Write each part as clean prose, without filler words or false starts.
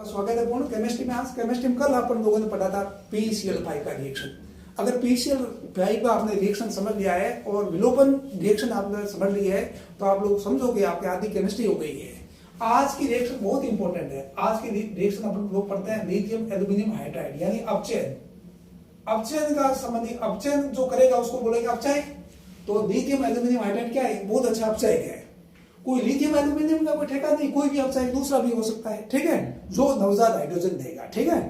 स्वागत है पूर्ण केमिस्ट्री में। आज केमिस्ट्री में कल अपन लोगों ने पढ़ा था PCl5 का रिएक्शन। अगर PCl5 का आपने रिएक्शन समझ लिया है और विलोपन रिएक्शन आपने समझ लिया है तो आप लोग समझोगे आपकी आधी केमिस्ट्री हो गई है। आज की रिएक्शन बहुत इंपॉर्टेंट है। आज की रिएक्शन अपन लोग पढ़ते हैं लिथियम एल्यूमिनियम हाइड्राइड यानी अपचयन। अपचयन का संबंधी अपचयन जो करेगा उसको बोलेंगे अपचय। तो लिथियम एल्यूमिनियम हाइड्राइड क्या है? बहुत अच्छा अपचय है। कोई लिथियम एल्यूमिनियम का कोई ठेका नहीं, कोई भी अपचय दूसरा भी हो सकता है, ठीक है, जो नवजात हाइड्रोजन देगा, ठीक है।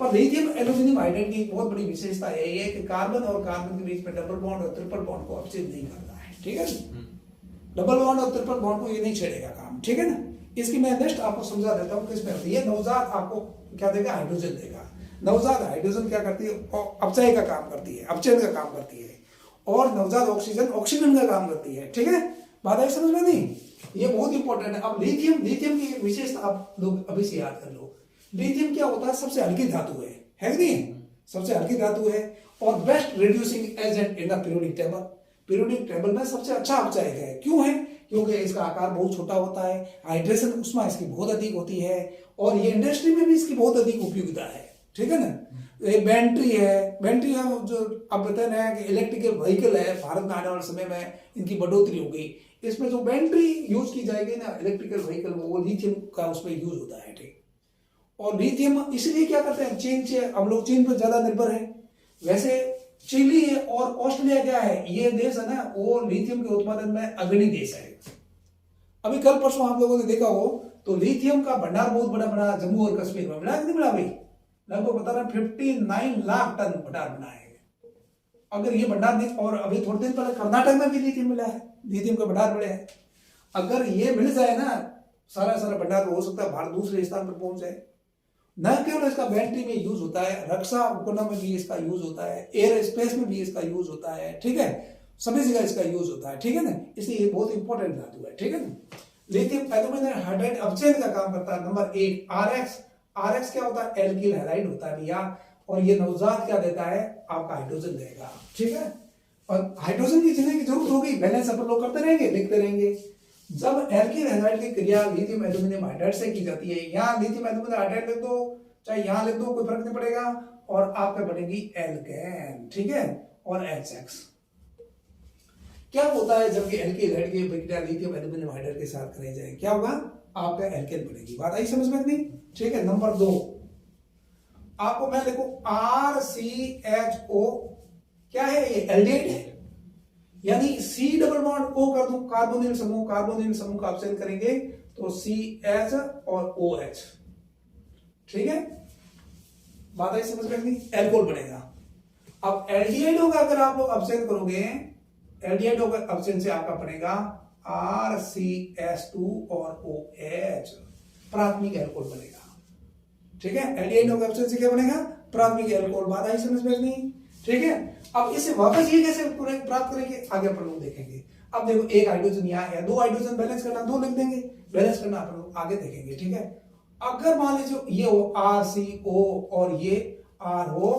पर लिथियम एल्यूमिनियम हाइड्राइड की बहुत बड़ी विशेषता यही है कि कार्बन और कार्बन के बीच में डबल बॉन्ड और ट्रिपल बॉन्ड को अपचय नहीं करता है, ठीक है। डबल बॉन्ड और ट्रिपल बॉन्ड को ये नहीं छेड़ेगा काम, ठीक है ना। इसकी मैं नेक्स्ट आपको समझा देता हूँ किसमें होती है। नवजात आपको क्या देगा? हाइड्रोजन देगा। नवजात हाइड्रोजन क्या करती है? अपचय का काम करती है, अपचयन का काम करती है। और नवजात ऑक्सीजन ऑक्सीजन का काम करती है, ठीक है। बात आई समझ में? नहीं, ये बहुत इंपॉर्टेंट है। अब लिथियम की विशेषता आप लोग अभी से याद कर लो। लिथियम क्या होता है? सबसे हल्की धातु है कि नहीं? सबसे हल्की धातु है और best reducing agent in the periodic table. Periodic table में सबसे अच्छा अपचयक है। क्यों है? क्योंकि इसका आकार बहुत छोटा होता है, हाइड्रेशन उसमें इसकी बहुत अधिक होती है और ये इंडस्ट्री में भी इसकी बहुत अधिक उपयोगिता है, ठीक है ना। एक बैटरी है, बैटरी जो अब बता रहे हैं कि इलेक्ट्रिकल व्हीकल है, भारत में आने वाले समय में इनकी बढ़ोतरी होगी। इसमें जो बैटरी यूज की जाएगी ना इलेक्ट्रिकल व्हीकल में, वो लिथियम का उसमें यूज होता है, ठीक। और लिथियम इसलिए क्या करते हैं, चीन से हम लोग चीन पर ज्यादा निर्भर है। वैसे चिली और ऑस्ट्रेलिया क्या है, ये देश है ना, वो लिथियम के उत्पादन में अग्रणी देश है। अभी कल परसों आप लोगों ने देखा हो तो लिथियम का भंडार बहुत बड़ा बड़ा जम्मू और कश्मीर में मिला कि नहीं मिला भाई? लगभग बता रहा 59 लाख टन भंडार बना है। अगर ये भंडार नहीं, और अभी थोड़े दिन पहले कर्नाटक में भी लिथियम मिला है, लिथियम का भंडार बड़े है। अगर ये मिल जाए ना सारा भंडार, हो सकता है भारत दूसरे स्थान पर पहुंच जाए। न केवल इसका बैटरी में यूज होता है, रक्षा उपकरणों में भी इसका यूज होता है, एयर स्पेस में भी इसका यूज होता है, ठीक है, सभी जगह इसका यूज होता है, ठीक है ना। इसलिए ये बहुत इंपॉर्टेंट धातु है, ठीक है ना। लिथियम एल्यूमिनियम हाइड्राइड अपचयन का काम करता है। नंबर 1 RX क्या होता है? एल्किल हैलाइड होता है भैया। और ये नवजात क्या देता है? आपका हाइड्रोजन देगा, ठीक है। और हाइड्रोजन की जितने की जरूरत होगी बैलेंस अपन लोग करते रहेंगे, लिखते रहेंगे। जब एल्किल हैलाइड की क्रिया लिथियम एल्यूमिनियम हाइड्राइड से की जाती है, यहाँ लिथियम एल्यूमिनियम हाइड्राइड लिख दो, चाहे यहाँ लिख दो, कोई फर्क नहीं पड़ेगा। और आपका बनेगी एल्केन, ठीक है, और HX। क्या होता है जबकि एल्किल हैलाइड की क्रिया लिथियम एल्यूमिनियम हाइड्राइड के साथ कराई जाए, क्या होगा? आपका एल्केन बनेगी। बात आई समझ में? नहीं, ठीक है। नंबर 2 आपको मैं लिखूं RCHO, क्या है ये? एल्डिहाइड है। यानी C डबल बॉन्ड O कर दूं, कार्बोनिल समूह का अपचयन करेंगे तो CH और OH, ठीक है। बात आई समझ में? नहीं, एल्कोहल बनेगा। अब एल्डिहाइड होगा, अगर आप लोग अपचयन करोगे, एल्डिहाइड होगा अपचयन से आपका बनेगा RCH2 और OH, प्राथमिक एल्कोहल बनेगा, ठीक है। एल्डिहाइड होगा अपचयन से क्या बनेगा? प्राथमिक एल्कोहल। बात आई समझ में? नहीं, ठीक है। अब इसे वापस ये कैसे प्राप्त करेंगे, आगे अपन लोग देखेंगे। अब देखो एक हाइड्रोजन यहाँ है, 2 हाइड्रोजन बैलेंस करना, 2 लिख देंगे, बैलेंस करना अपन लोग आगे देखेंगे, ठीक है। अगर मान लीजिए ये हो RCO और ये R हो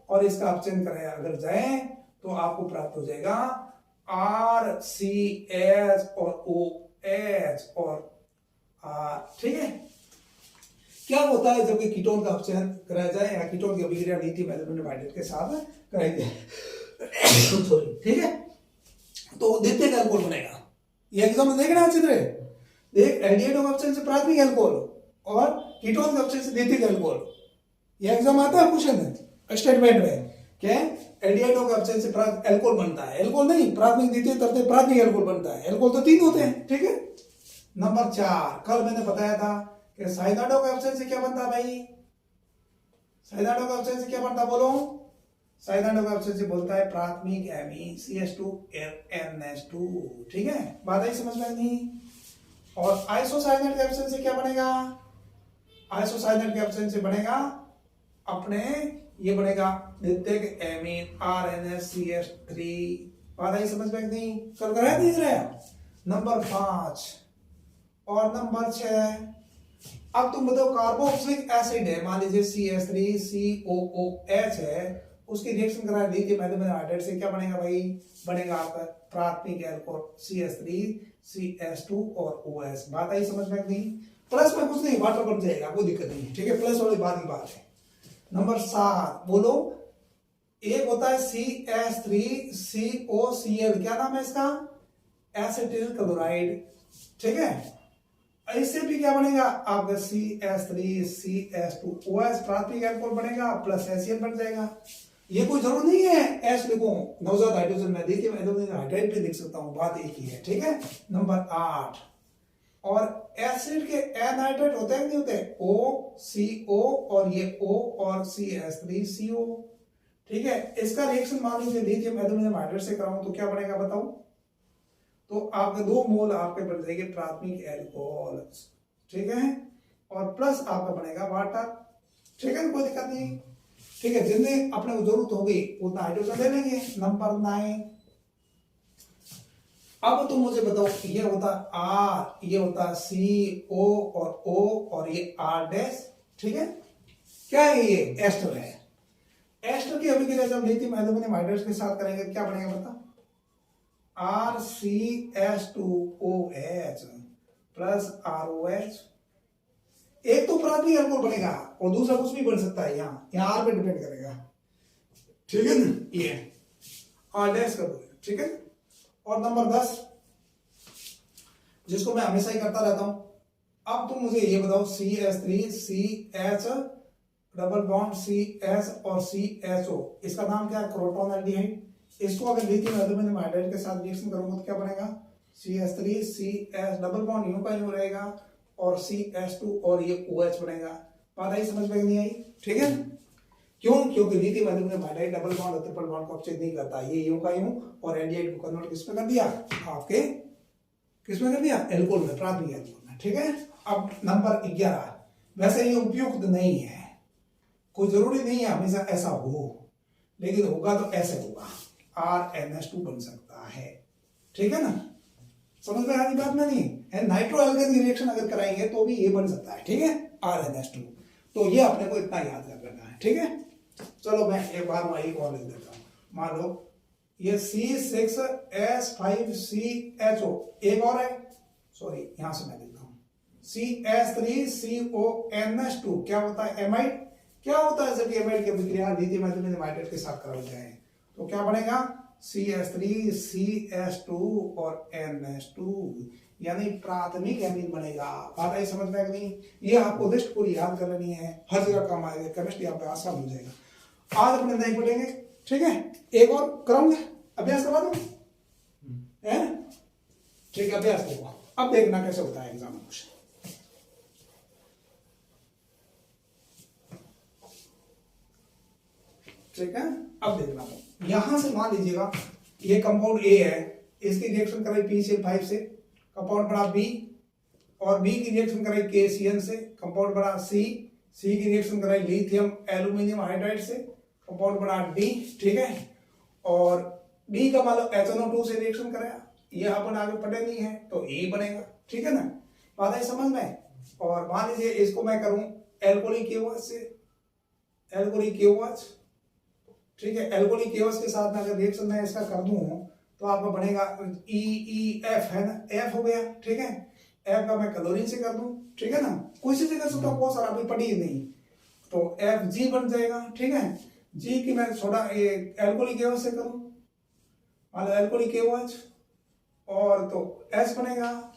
और इसका अपचयन कराया अगर जाए तो आपको प्राप्त हो जाएगा RCH और OH और R, ठीक है। क्या होता है जब कीटोन का अपचयन कराया जाए या कीटोन की अभिक्रिया लिथियम एल्यूमिनियम हाइड्राइड के साथ कराई जाए सॉरी, ठीक है, तो द्वितीयक एल्कोहल बनेगा। ये एग्जाम में देखना अच्छी तरह देख, एल्डिहाइड का अपचयन से प्राथमिक एल्कोहल और कीटोन का अपचयन से द्वितीयक एल्कोहल। ये एग्जाम आता है क्वेश्चन स्टेटमेंट में क्या? एल्डिहाइड का अपचयन से एल्कोहल बनता है, एल्कोहल नहीं, प्राथमिक द्वितीय तृतीय प्राथमिक एल्कोहल बनता है। एल्कोहल तो 3 होते हैं, ठीक है। नंबर 4 कल मैंने बताया था कि साइनाइड का अपचयन से क्या बनता है भाई? साइनाइड का अपचयन से क्या बनता, बोलो? साइनाइड का अपचयन से बोलता है प्राथमिक CH2NH2, ठीक है। बात आई समझ में? नहीं। और आइसोसाइनेट के अपचयन से क्या बनेगा? आइसोसाइनेट के अपचयन से बनेगा अपने ये बनेगा द्वितीयक एमीन RNH3। बात आई समझ में? नहीं, कल कराया नहीं कराया? नंबर 5 और नंबर 6 अब तुम बताओ कार्बोक्सिलिक एसिड है, मान लीजिए CH3COOH है, उसकी रिएक्शन करा लिथियम एल्यूमिनियम हाइड्राइड से क्या बनेगा भाई? बनेगा आपका प्राथमिक एल्कोहल CH3 CH2 और OH। बात आई समझ में? नहीं। प्लस में कुछ नहीं, वाटर बन जाएगा, कोई दिक्कत नहीं है, ठीक है, प्लस वाली बात की बात है। नंबर 7 बोलो, एक होता है CH3COCl, क्या नाम है इसका, एसिटिल क्लोराइड, ठीक है। इससे भी क्या बनेगा आपका CH3CH2OH, प्राथमिक एल्कोहल बनेगा, प्लस HCl बन जाएगा। ये कोई जरूर नहीं है एस लिखो, नवजात हाइड्रोजन में देखिए मैं हाइड्राइड पे लिख सकता हूं, बात एक ही है, ठीक है। नंबर 8, और एसिड के एनाइड्रेट होते हैं नहीं होते, OCO और ये O और CH3CO, ठीक है। इसका रिएक्शन मान लीजिए लिथियम एल्यूमिनियम हाइड्रेट से कराऊं तो क्या बनेगा बताओ, तो आपके 2 मोल आपके बन जाएंगे प्राथमिक एल्कोहल, ठीक है, और प्लस आपका बनेगा वाटर, ठीक है, कोई दिक्कत नहीं, ठीक है। जितने अपने को जरूरत होगी उतना हाइड्रोजन ले लेंगे। नंबर 9, अब तुम मुझे बताओ, ये होता R, ये होता CO और O और ये R डैश, ठीक है। क्या है ये, एस्टर है। एस्टर की अभी के लिए जब लिथियम एल्यूमिनियम हाइड्रेट के साथ करेंगे क्या बनेगा बता, RCH2OH प्लस ROH। एक तो प्राथमिक एल्कोहल बनेगा और दूसरा कुछ भी बन सकता है, यहाँ R पे डिपेंड करेगा, ठीक है ना, ये R डैश कर दो, ठीक है। और नंबर 10, जिसको मैं हमेशा ही करता रहता हूं, अब तुम मुझे ये बताओ, CH3CH डबल बॉन्ड CH और CHO, इसका नाम क्या है, क्रोटोन एल्डिहाइड। इसको अगर लिथियम एल्यूमिनियम हाइड्राइड के साथ रिएक्शन करूंगा तो क्या बनेगा, CH3CH डबल बॉन्ड यूं का यूं रहेगा और CH2 और ये OH बनेगा। बात आई समझ में नहीं आई, ठीक है। क्यों, क्योंकि lithium aluminium hydride double bond और ट्रिपल बॉन्ड को ऑक्सीजन नहीं करता, ये यूं का यूं, और एल्डिहाइड को कन्वर्ट किसमें कर दिया, आपके किसमें कर दिया, एल्कोहल में, प्राथमिक एल्कोहल में, ठीक है। अब नंबर 11, वैसे ये उपयुक्त नहीं है, कोई जरूरी नहीं है हमेशा ऐसा हो, लेकिन होगा तो ऐसे होगा, RNH2 बन सकता है, ठीक है ना, समझ में आनी बात नहीं है। नाइट्रो एल्केन की रिएक्शन अगर कराएंगे तो भी ये बन सकता है, ठीक है, RNH2। तो ये अपने को इतना याद कर लेना है, ठीक है। चलो मैं एक बार एक और लिख देता हूं, मान लो ये C6H5CHO, एक और है, सॉरी यहां से मैं लिखता हूं, CH3CONH2 क्या होता है, एमाइड। क्या होता है जब एमाइड की अभिक्रिया लिथियम एल्यूमिनियम हाइड्रेट के साथ कराई जाए तो क्या बनेगा, CH3CH2 और NH2, यानी प्राथमिक एमीन बनेगा। बात आई समझ में नहीं, ये आपको लिस्ट पूरी याद कर लेनी है, हर जगह काम आएगा, केमिस्ट्री आप पे आसान हो जाएगा। आज अपने नहीं पढ़ेंगे, ठीक है, एक और कराऊंगा, अभ्यास करवा दूं, ठीक है, अभ्यास देखो, अब देखना कैसे होता है एग्जाम में क्वेश्चन, ठीक है। अब देखना, यहां से मान लीजिएगा ये कंपाउंड A है, इसकी रिएक्शन कराई PCl5 से, कंपाउंड बना B, और B की रिएक्शन कराई KCl से, कंपाउंड बना C की रिएक्शन कराई लिथियम एल्यूमिनियम हाइड्राइड से, कंपाउंड बना D, ठीक है। और D का मान लो HNO2 से रिएक्शन कराया, ये अपन आगे पढ़े नहीं है तो A बनेगा, ठीक है ना, बात है समझ में। और मान लीजिए इसको मैं करूं एल्कोहलिक KOH से, एल्कोहलिक KOH, ठीक है, एल्कोहलिक KOH के साथ में अगर रिएक्शन में इसका कर दूं तो आपका बनेगा EEF, है ना, F हो गया, ठीक है। F का मैं क्लोरीन से कर दूं, ठीक है ना, कोई से कर सकता हूं, बहुत सारा अभी पढ़ी ही नहीं, तो FG बन जाएगा, ठीक है। G की मैं सोडा एल्कोहलिक KOH से करूं, मान लो एल्कोहलिक KOH, और तो S बनेगा,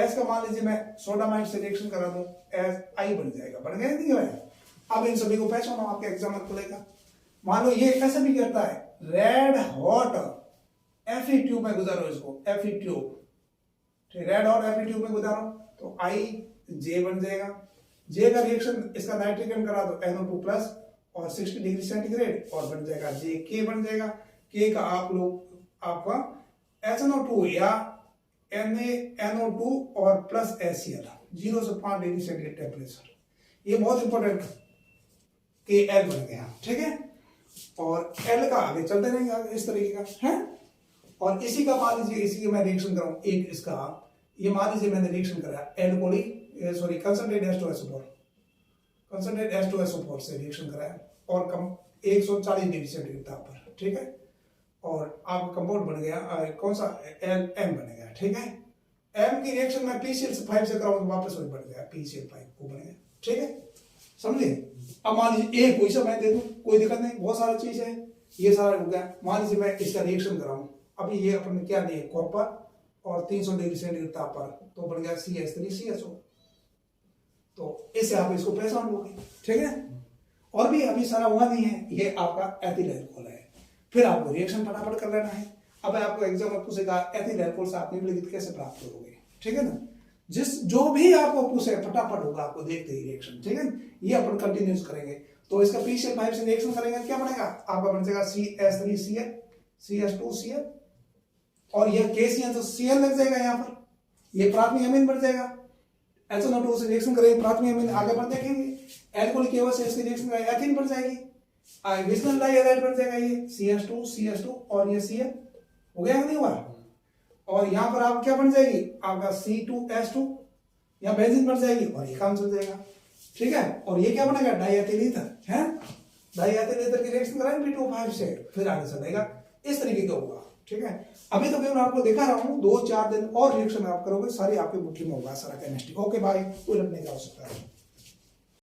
S का मान लीजिए मैं सोडामाइड से रिएक्शन करा दूं, SI बन जाएगा, बन गया नहीं भाई। अब इन सभी को पहचानो, आपके एग्जाम में खुलेगा। मान लो ये कैसे भी करता है, रेड हॉट Fe ट्यूब में गुजारो इसको, Fe ट्यूब, ठीक, रेड हॉट Fe ट्यूब में गुजारो तो IJ बन जाएगा। J का रिएक्शन इसका नाइट्रिक करा दो NO2 प्लस और 60 डिग्री सेंटीग्रेड और बन जाएगा JK बन जाएगा। K का आप लोग आपका HNO2 या NaNO2 और प्लस HCl 0 से 5 डिग्री सेंटीग्रेड टेम्परेचर, ये बहुत इंपॉर्टेंट KL बन गया, ठीक है। और L का आगे चलते रहेंगे आगे इस तरीके का है। और इसी का मान लीजिए, इसी का मैं रिएक्शन कराऊं, एक इसका ये मान लीजिए मैंने रिएक्शन कराया alcoholic sorry concentrate H2SO4, concentrate H2SO4 से रिएक्शन कराया और कम 140 डिग्री सेंटीग्रेड तापमान, ठीक है। और आपका कंपाउंड बन गया कौन सा, LM बन गया, ठीक है। M की रिएक्शन में PCl से 5 से कराऊं तो वापस वही बढ़ गया, PCl5 वो बनेगा। ठीक है, समझे। अब मान लीजिए एक कोई सा मैं दे दूं, कोई दिक्कत नहीं, बहुत सारा चीज है, ये सारा हो गया। मान लीजिए मैं इसका रिएक्शन कराऊं, अभी ये अपन ने क्या दिए, कॉपर और 300 डिग्री सेंटीग्रेड ताप पर, तो बन गया CH3CSO। तो इससे आप इसको पहचान लोगे। ठीक है, और भी अभी सारा हुआ नहीं है, ये आपका एथिल अल्कोहल है। फिर आपको रिएक्शन फटाफट कर लेना है। अब आपको एग्जाम में पूछेगा एथिल अल्कोहल से आप निम्नलिखित कैसे प्राप्त करोगे। ठीक है ना, जो भी आपको पूछे फटाफट होगा आपको देखते ही रिएक्शन। ठीक है, ये अपन कंटिन्यूस करेंगे। तो इसका PCl5 से रिएक्शन करेंगे, क्या बनेगा आपका, बन जाएगा CH3Cl CH2Cl, और ये KCl तो Cl लग जाएगा यहाँ पर, ये प्राथमिक अमीन बढ़ जाएगा। HNO2 से रिएक्शन करेंगे, प्राथमिक अमीन आगे बढ़ देखेंगे। एल्कोहलिक केवल से इसकी रिएक्शन करेंगे, एथीन बढ़ जाएगी, विस्नल डाइहाइड्राइड बढ़ जाएगा, ये CH2 और ये Cl हो गया नहीं हुआ। और यहाँ पर आप क्या बन जाएगी आपका C2H2, यहाँ बेंजीन बढ़ जाएगी और ये काम चल जाएगा। ठीक है, और ये क्या बनेगा, डाइएथिल ईथर है, डाइएथिल ईथर की रिएक्शन कराएंगे P2O5 से, फिर आगे चलेगा, इस तरीके का होगा। ठीक है, अभी तो केवल आपको दिखा रहा हूँ, 2-4 दिन और रिएक्शन आप करोगे, सारी आपकी मुट्ठी में होगा सारा केमिस्ट्री। ओके बाय, कोई लड़ने की आवश्यकता है।